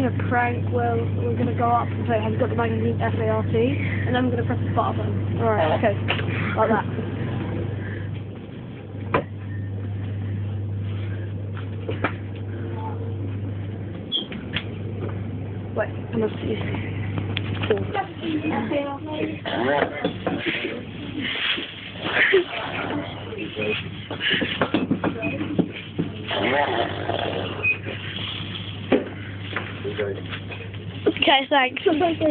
doing a prank where we're going to go up and say, have you got the magazine FART? And then we're going to press the start button. Alright, okay. Like that. Wait, I must see. Okay, thanks.